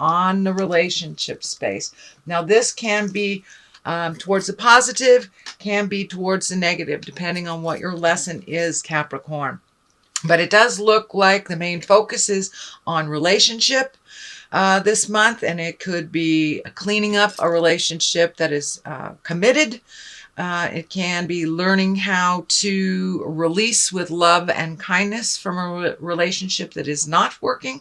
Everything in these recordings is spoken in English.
on the relationship space. Now, this can be towards the positive, can be towards the negative, depending on what your lesson is, Capricorn. But it does look like the main focus is on relationship this month, and it could be cleaning up a relationship that is committed. It can be learning how to release with love and kindness from a relationship that is not working.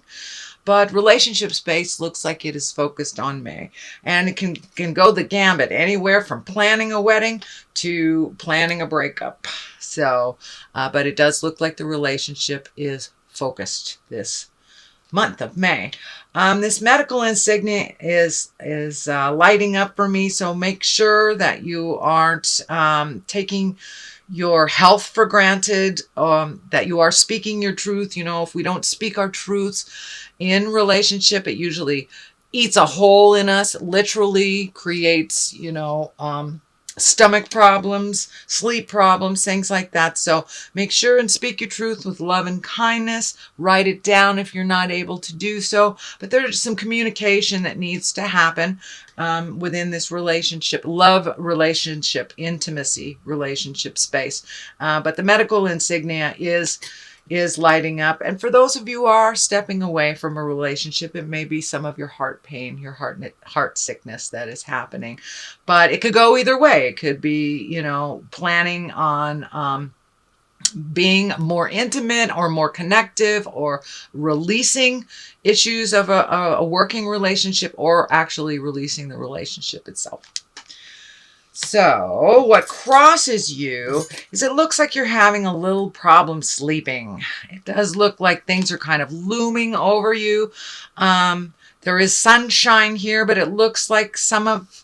But relationship space looks like it is focused on May. And it can go the gambit, anywhere from planning a wedding to planning a breakup. So, but it does look like the relationship is focused this month of May. This medical insignia is lighting up for me, so make sure that you aren't taking your health for granted, that you are speaking your truth. You know, if we don't speak our truths in relationship, it usually eats a hole in us, literally creates, you know, stomach problems, sleep problems, things like that. So make sure and speak your truth with love and kindness. Write it down if you're not able to do so. But there's some communication that needs to happen within this relationship, love relationship, intimacy relationship space. But the medical insignia is lighting up. And for those of you who are stepping away from a relationship, it may be some of your heart pain, your heart sickness that is happening. But it could go either way. It could be, you know, planning on being more intimate or more connective, or releasing issues of a working relationship, or actually releasing the relationship itself. So what crosses you is it looks like you're having a little problem sleeping. It does look like things are kind of looming over you. There is sunshine here, but it looks like some of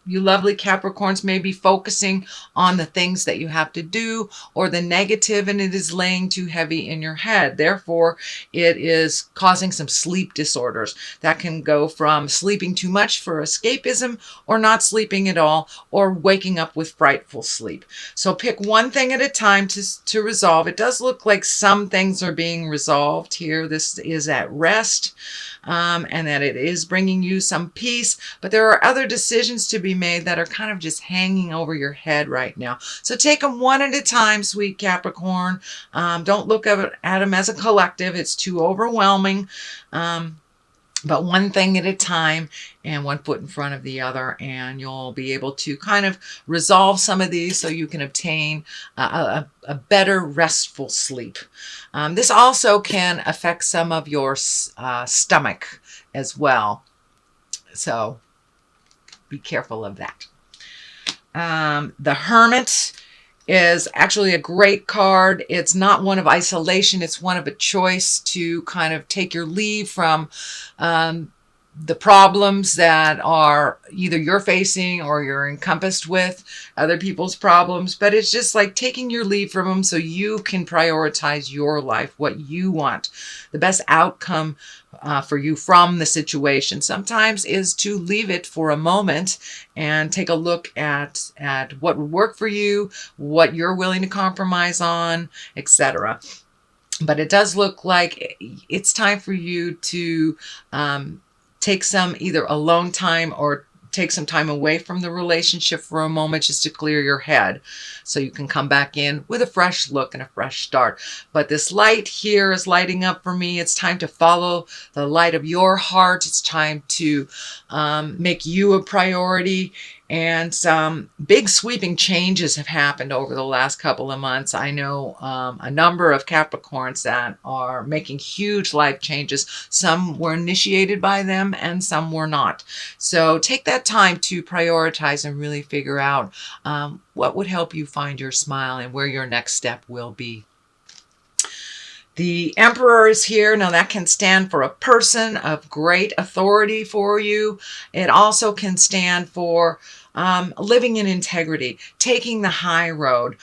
you lovely Capricorns may be focusing on the things that you have to do, or the negative, and it is laying too heavy in your head. Therefore, it is causing some sleep disorders. That can go from sleeping too much for escapism, or not sleeping at all, or waking up with frightful sleep. So pick one thing at a time to resolve. It does look like some things are being resolved here. This is at rest. And that it is bringing you some peace, but there are other decisions to be made that are kind of just hanging over your head right now. So take them one at a time, sweet Capricorn. Don't look at them as a collective. It's too overwhelming. But one thing at a time, and one foot in front of the other, and you'll be able to kind of resolve some of these so you can obtain a better restful sleep. This also can affect some of your stomach as well. So be careful of that. The Hermit is actually a great card. It's not one of isolation. It's one of a choice to kind of take your leave from the problems that are either you're facing or you're encompassed with other people's problems. But it's just like taking your leave from them so you can prioritize your life, what you want, the best outcome for you from the situation. Sometimes is to leave it for a moment and take a look at what would work for you, what you're willing to compromise on, etc. But it does look like it's time for you to take some either alone time or take some time away from the relationship for a moment, just to clear your head so you can come back in with a fresh look and a fresh start. But this light here is lighting up for me. It's time to follow the light of your heart. It's time to make you a priority. And some big sweeping changes have happened over the last couple of months. I know a number of Capricorns that are making huge life changes. Some were initiated by them and some were not. So take that time to prioritize and really figure out what would help you find your smile and where your next step will be. The Emperor is here. Now that can stand for a person of great authority for you. It also can stand for living in integrity, taking the high road,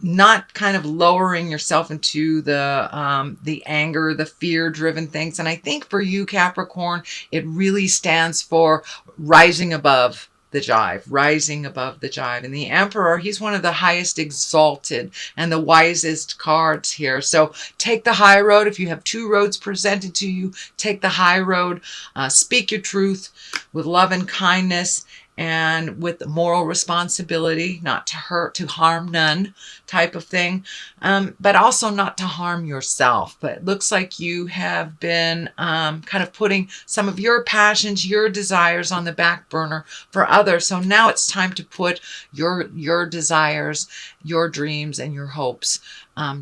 not kind of lowering yourself into the anger, the fear-driven things. And I think for you, Capricorn, it really stands for rising above the jive, rising above the jive. And the Emperor, he's one of the highest exalted and the wisest cards here. So take the high road. If you have two roads presented to you, take the high road. Speak your truth with love and kindness, and with moral responsibility, not to hurt, to harm none type of thing, but also not to harm yourself. But it looks like you have been kind of putting some of your passions, your desires on the back burner for others. So now it's time to put your desires, your dreams, and your hopes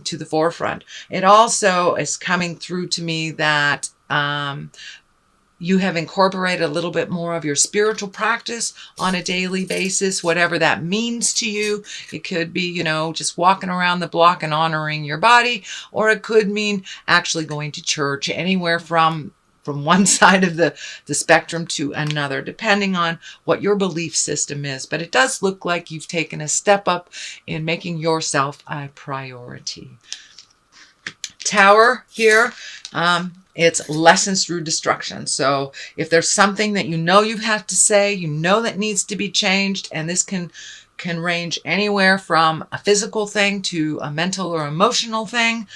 to the forefront. It also is coming through to me that you have incorporated a little bit more of your spiritual practice on a daily basis, whatever that means to you. It could be, you know, just walking around the block and honoring your body, or it could mean actually going to church, anywhere from one side of the spectrum to another, depending on what your belief system is. But it does look like you've taken a step up in making yourself a priority. Tower here. It's lessons through destruction. So if there's something that you know you have to say, you know that needs to be changed, and this can range anywhere from a physical thing to a mental or emotional thing,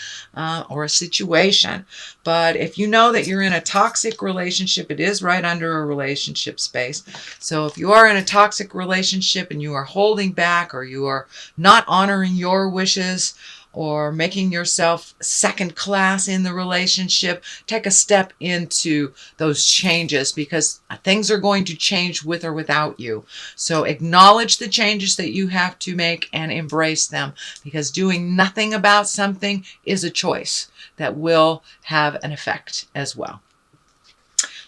or a situation. But if you know that you're in a toxic relationship, it is right under a relationship space. So if you are in a toxic relationship and you are holding back, or you are not honoring your wishes, or making yourself second class in the relationship, take a step into those changes, because things are going to change with or without you. So acknowledge the changes that you have to make and embrace them, because doing nothing about something is a choice that will have an effect as well.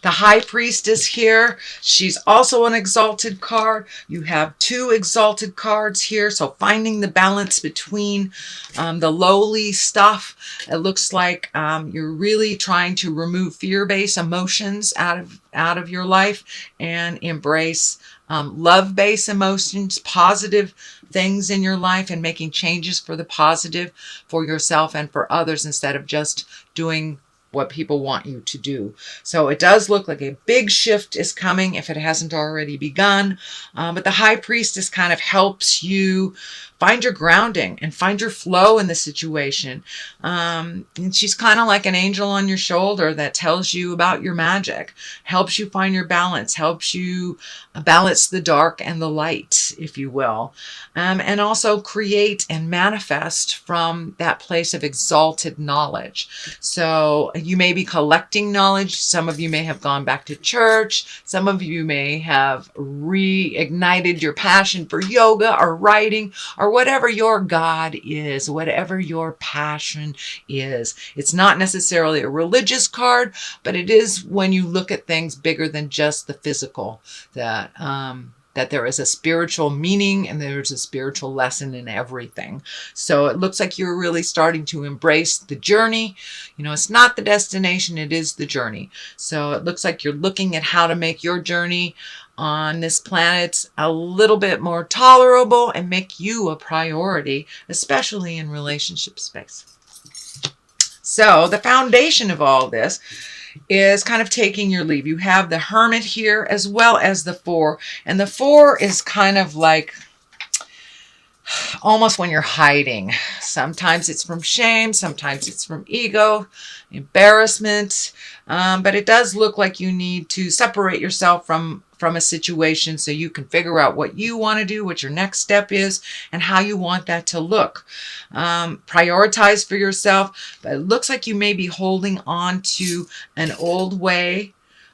The High Priestess here, she's also an exalted card. You have two exalted cards here, so finding the balance between the lowly stuff. It looks like you're really trying to remove fear-based emotions out of your life and embrace love-based emotions, positive things in your life, and making changes for the positive for yourself and for others, instead of just doing what people want you to do. So it does look like a big shift is coming if it hasn't already begun. But the High Priestess kind of helps you find your grounding and find your flow in the situation. And she's kind of like an angel on your shoulder that tells you about your magic, helps you find your balance, helps you balance the dark and the light, if you will. And also create and manifest from that place of exalted knowledge. So you may be collecting knowledge. Some of you may have gone back to church. Some of you may have reignited your passion for yoga or writing, or whatever your God is, whatever your passion is. It's not necessarily a religious card, but it is when you look at things bigger than just the physical, that there is a spiritual meaning and there's a spiritual lesson in everything. So it looks like you're really starting to embrace the journey. You know, it's not the destination, it is the journey. So it looks like you're looking at how to make your journey on this planet a little bit more tolerable and make you a priority, especially in relationship space. So the foundation of all this is kind of taking your leave. You have the Hermit here as well as the Four. And the Four is kind of like almost when you're hiding. Sometimes it's from shame, sometimes it's from ego, embarrassment. But it does look like you need to separate yourself from a situation so you can figure out what you want to do, what your next step is, and how you want that to look. Prioritize for yourself, but it looks like you may be holding on to an old way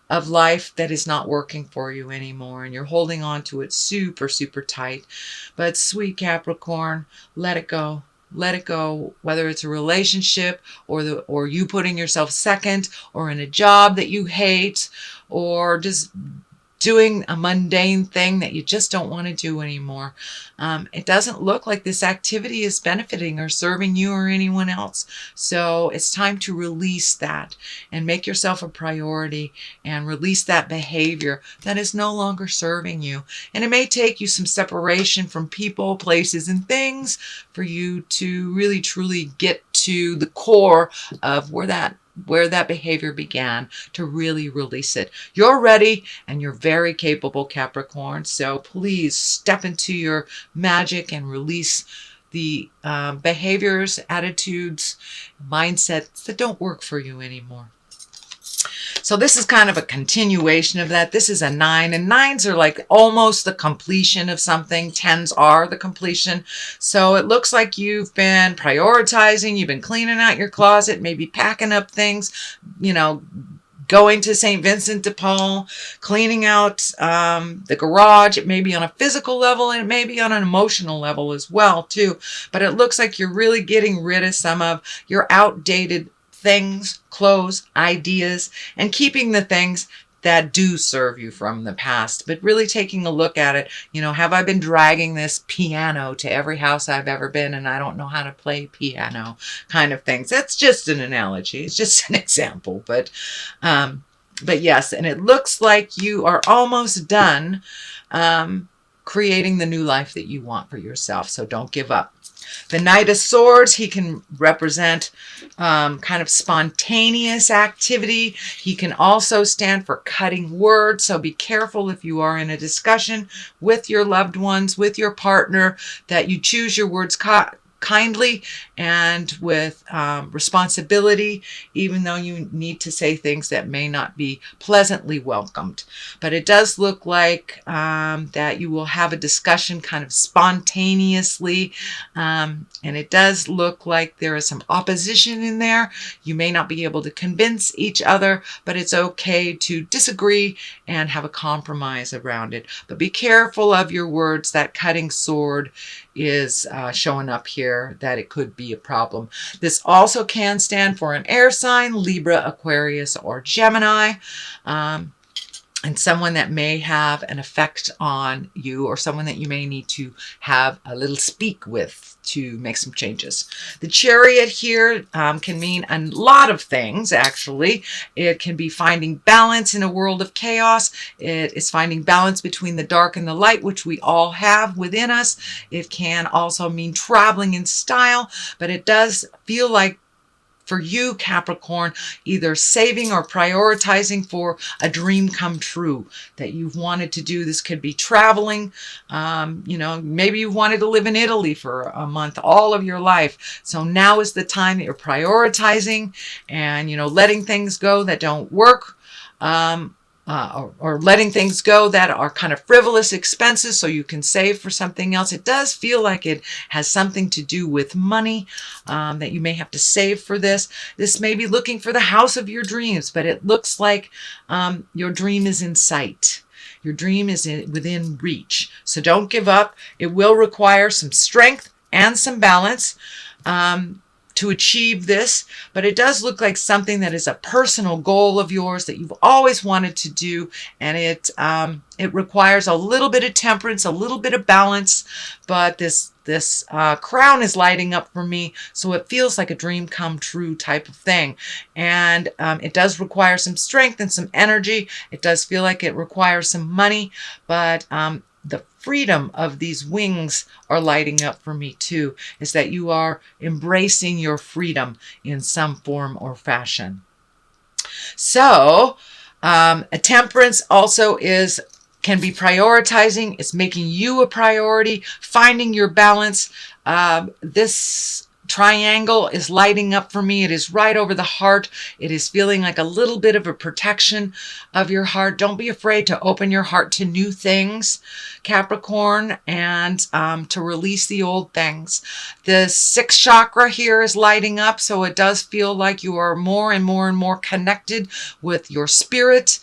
of life that is not working for you anymore, and you're holding on to it super, super tight. But sweet Capricorn, let it go. Let it go, whether it's a relationship or you putting yourself second, or in a job that you hate, or just doing a mundane thing that you just don't want to do anymore. It doesn't look like this activity is benefiting or serving you or anyone else. So it's time to release that and make yourself a priority and release that behavior that is no longer serving you. And it may take you some separation from people, places, and things for you to really truly get to the core of where that where that behavior began, to really release it. You're ready and you're very capable, Capricorn. So please step into your magic and release the behaviors, attitudes, mindsets that don't work for you anymore. So this is kind of a continuation of that. This is a 9, and 9s are like almost the completion of something. 10s are the completion. So it looks like you've been prioritizing, you've been cleaning out your closet, maybe packing up things, you know, going to St. Vincent de Paul, cleaning out the garage. It may be on a physical level, and it may be on an emotional level as well too. But it looks like you're really getting rid of some of your outdated things, clothes, ideas, and keeping the things that do serve you from the past, but really taking a look at it. You know, have I been dragging this piano to every house I've ever been and I don't know how to play piano kind of things? That's just an analogy. It's just an example, but yes, and it looks like you are almost done creating the new life that you want for yourself. So don't give up. The Knight of Swords, he can represent kind of spontaneous activity. He can also stand for cutting words. So be careful if you are in a discussion with your loved ones, with your partner, that you choose your words kindly and with responsibility, even though you need to say things that may not be pleasantly welcomed. But it does look like that you will have a discussion kind of spontaneously, and it does look like there is some opposition in there. You may not be able to convince each other, but it's okay to disagree and have a compromise around it. But be careful of your words. That cutting sword is showing up here, that it could be a problem. This also can stand for an air sign, Libra, Aquarius, or Gemini, and someone that may have an effect on you, or someone that you may need to have a little speak with to make some changes. The Chariot here can mean a lot of things, actually. It can be finding balance in a world of chaos. It is finding balance between the dark and the light, which we all have within us. It can also mean traveling in style, but it does feel like for you, Capricorn, either saving or prioritizing for a dream come true that you've wanted to do. This could be traveling. You know, maybe you wanted to live in Italy for a month all of your life. So now is the time that you're prioritizing and, you know, letting things go that don't work. Or letting things go that are kind of frivolous expenses so you can save for something else. It does feel like it has something to do with money, that you may have to save for this. This may be looking for the house of your dreams, but it looks like your dream is in sight. Your dream is within reach. So don't give up. It will require some strength and some balance to achieve this, but it does look like something that is a personal goal of yours that you've always wanted to do, and it requires a little bit of temperance, a little bit of balance, but this crown is lighting up for me, so it feels like a dream come true type of thing. And it does require some strength and some energy. It does feel like it requires some money, but the freedom of these wings are lighting up for me too, is that you are embracing your freedom in some form or fashion. So a temperance also can be prioritizing. It's making you a priority, finding your balance. This triangle is lighting up for me. It is right over the heart. It is feeling like a little bit of a protection of your heart. Don't be afraid to open your heart to new things, Capricorn, and to release the old things. The 6th chakra here is lighting up, so it does feel like you are more and more and more connected with your spirit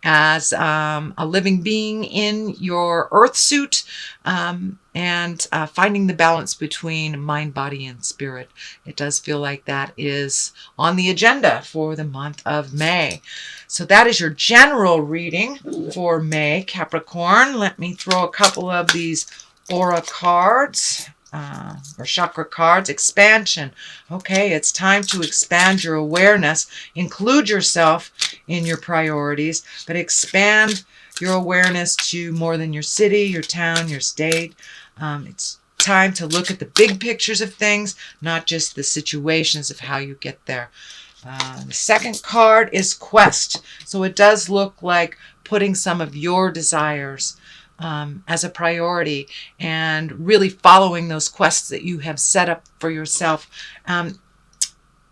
as a living being in your earth suit, and finding the balance between mind, body, and spirit. It does feel like that is on the agenda for the month of May. So that is your general reading for May, Capricorn. Let me throw a couple of these aura cards. Or chakra cards. Expansion. Okay, it's time to expand your awareness. Include yourself in your priorities, but expand your awareness to more than your city, your town, your state. It's time to look at the big pictures of things, not just the situations of how you get there. The second card is quest. So it does look like putting some of your desires as a priority and really following those quests that you have set up for yourself.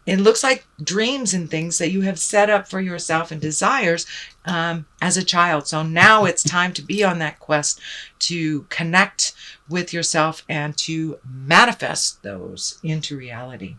It looks like dreams and things that you have set up for yourself and desires as a child. So now it's time to be on that quest to connect with yourself and to manifest those into reality.